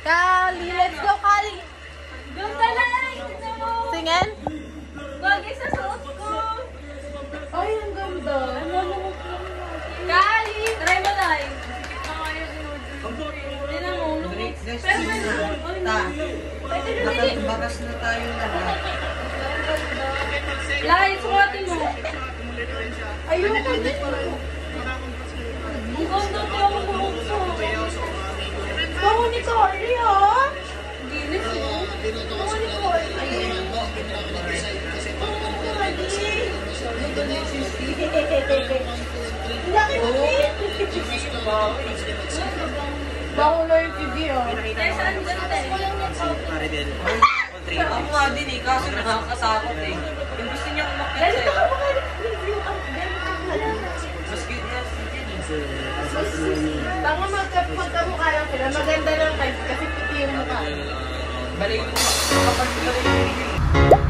Kali, let's go, Kali. Ganda na lang. Singin? Bagay sa suot ko. Ay, ang ganda. Kali, try mo tayo. Tinan mo, lumit. Nakabakas na tayo lahat. Lai, suotin mo. Ayoko din. Ang ganda ko ako bukso. Bango ni Carly, ha? Ginis mo. Bango ni Carly. Laki mo, bango na yung TV, oh. Tessa, ang ganda eh. Ako nga din eh, kaso nakakasakot eh. Yung gusto niya umakyat Dali ka sa'yo. review ang Mas cute niya si Jenny. Tango magkamukha lang sila. Maganda lang kasi puti yung mukha. Balik mo kapag sila rin yung review.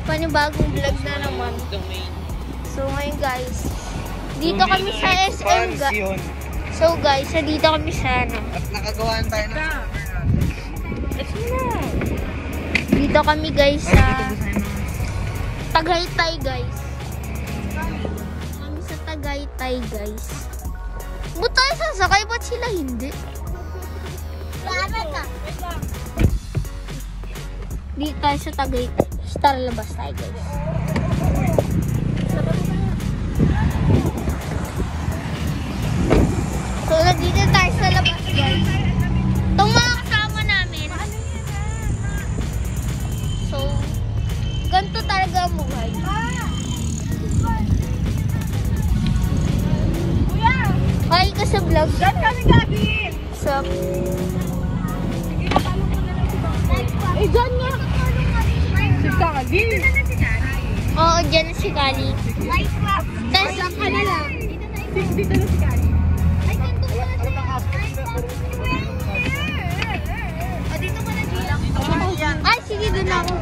panibagong vlog na naman. So ngayon guys, dito kami sa SM guys. So guys, dito kami sa ano. At nakagawaan tayo ng Dito kami guys sa Tagaytay guys. Kami sa Tagaytay guys. Ba't tayo sasakay? Ba't sila hindi? Dito tayo sa Tagaytay. Tara, labas tayo guys. So, nandito tayo sa labas guys. Itong mga kasama namin. So, ganito talaga ang buhay. Hi ka sa vlog. Diyan kami gagawin! Sup? Eh, dyan nga! Si Kali! Oo, dyan si Kali. Tapos, Ka na lang! Dito na si Kali. ay, sige, dun ako.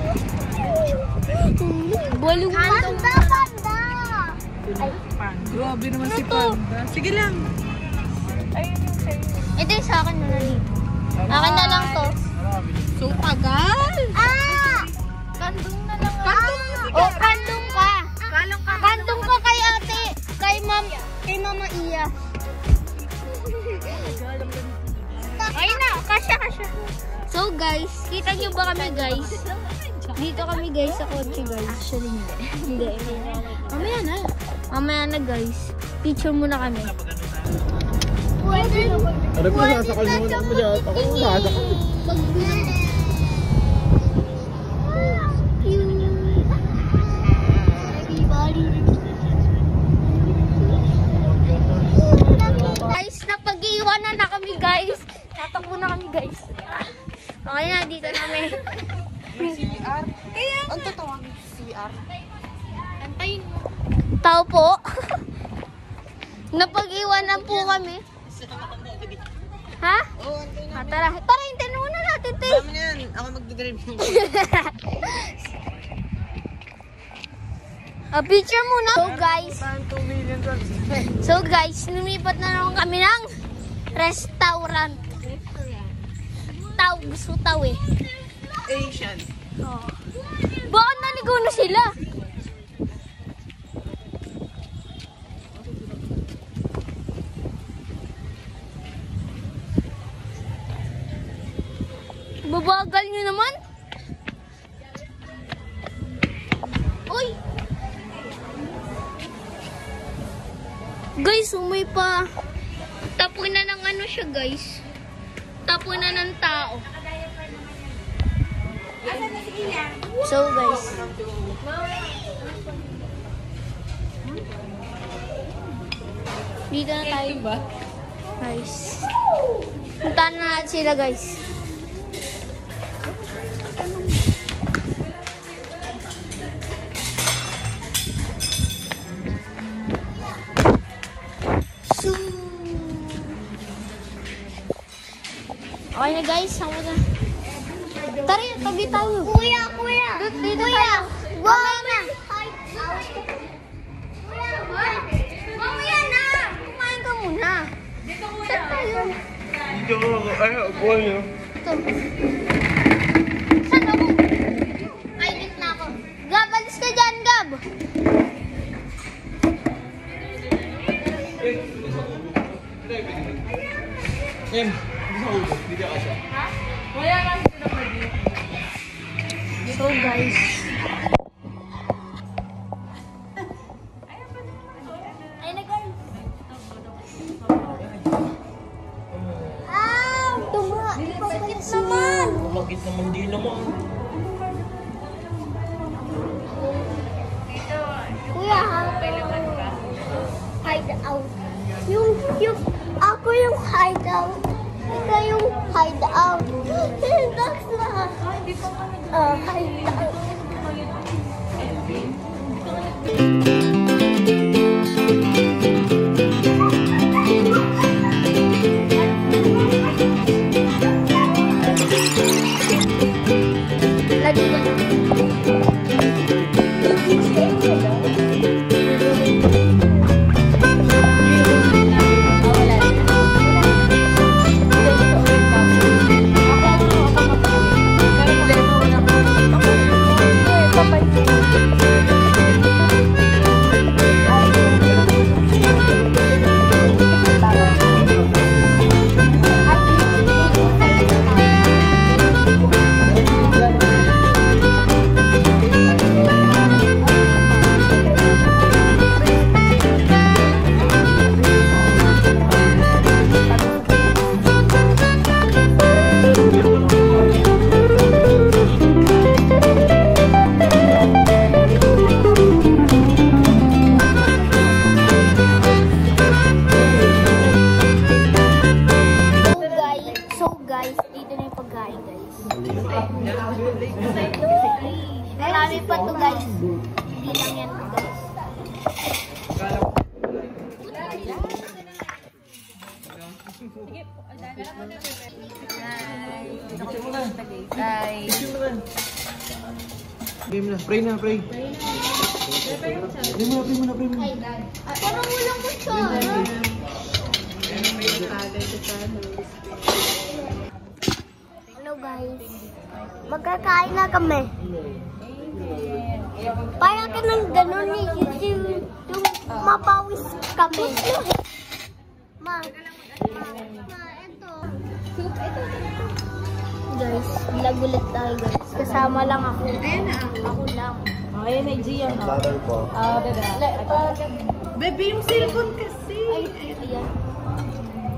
Balong panda! Grabe naman si Panda. Sige lang. Ito yung sa akin na dito. Akin na lang to. So, tagal! Kandong na lang. Kandong Oh, kandong ka. Kalong ka. Kandong ka kay ate. Kay Mama Iya. Ay na, kasya. So guys, kita nyo ba kami guys? Dito kami guys sa kotse guys. Actually hindi. Mamaya na guys. Picture muna kami. Ano ko nasasakal mo na ako dyan? Ako nasasakal. Guys, napag-iwanan na kami guys. Natakbo na kami guys. Okay na, dito namin. CR? Ang totoo ang CR? Antayin mo. Tao po. Napag-iwanan po kami. Ha? Oo, antay na. Tara, hintayin muna natin, te. Dami na yan. Ako magdadrive mo. Picture muna. So guys, lumipat na naman kami ng restaurant. Gusto tao eh. Asian. Oh. Bakit naligaw na sila? Babagal nyo naman. Uy! Guys, umay pa. Tapoy na ng ano siya, guys. Tapoy na ng tao. So, guys. Dito na tayo ba? Guys. Puntahan na natin sila, guys. Okay na guys, sama na. Tara, tabi tayo. Kuya! Dito tayo. Wow! Mamaya na! Kumain ka muna. Dito kuya. Saan tayo? Dito ako. Ay, ako yun. Ito. Saan ako? Ay, dito na ako. Gab, alis ka dyan, Gab. Em, bisa ulo. Hindi ka siya. Wala lang sila pwede. So guys. Ay, nag-ay. Tuma. Bakit naman? Bakit naman di naman? Kuya, hide out. Yung, ako yung hide out. Ikaw yung hide out. Relax na. Hide out. Lagi ba? So guys, dito na yung pagkain guys. Marami pa to guys. Hindi lang yan guys. Game na. Pray na, pray. Pray muna. Parang walang kutsara. Hello guys. Magkakain na kami. Parang ka ng gano'n eh. Yung mapawis kami. Ma, ito. Guys, lagulit tayo guys. Kasama lang ako. Ako lang. Ayan na, Gia. Mother ko. Baby, yung cellphone kasi. Ay, ayan.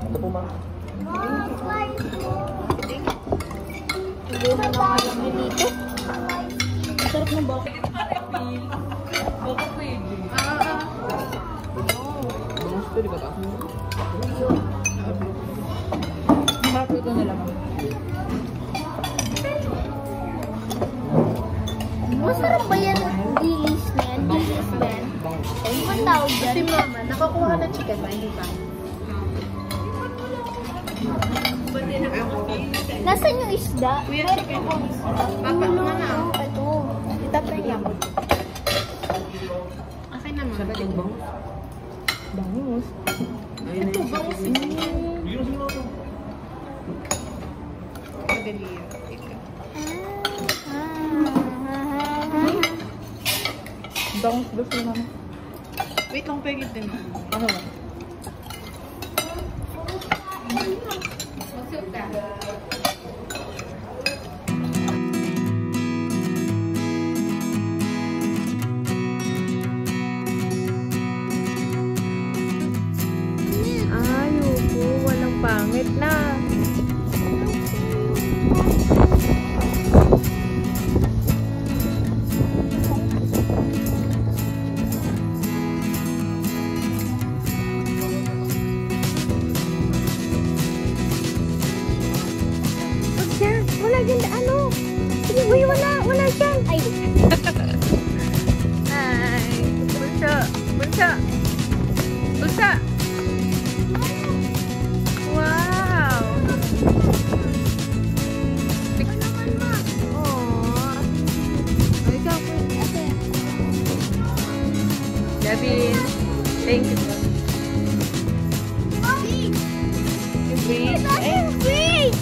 Ito po, ma. Hindi na alam nyo dito. Sarap ng bakit. Baka pwede. Gusto, di ba ka? Bakit ito na lang. Masarap ba yan? Dilis na yan? Dilis ba yan? Ano tawag dyan? Si mama, nakakuha ng chicken ba? Hindi pa. Nasaan yung isda? Meron akong isda. Papa, Ulo, ano? ito. Itatry niya mo. Okay naman. Bangus. Ito, bangus. Madali yun. Bangus gusto naman. Wait lang, pwede din. Ano ba? Masuk ka. Ayoko, walang pangit na. Kevin, thank you po. It's not in free.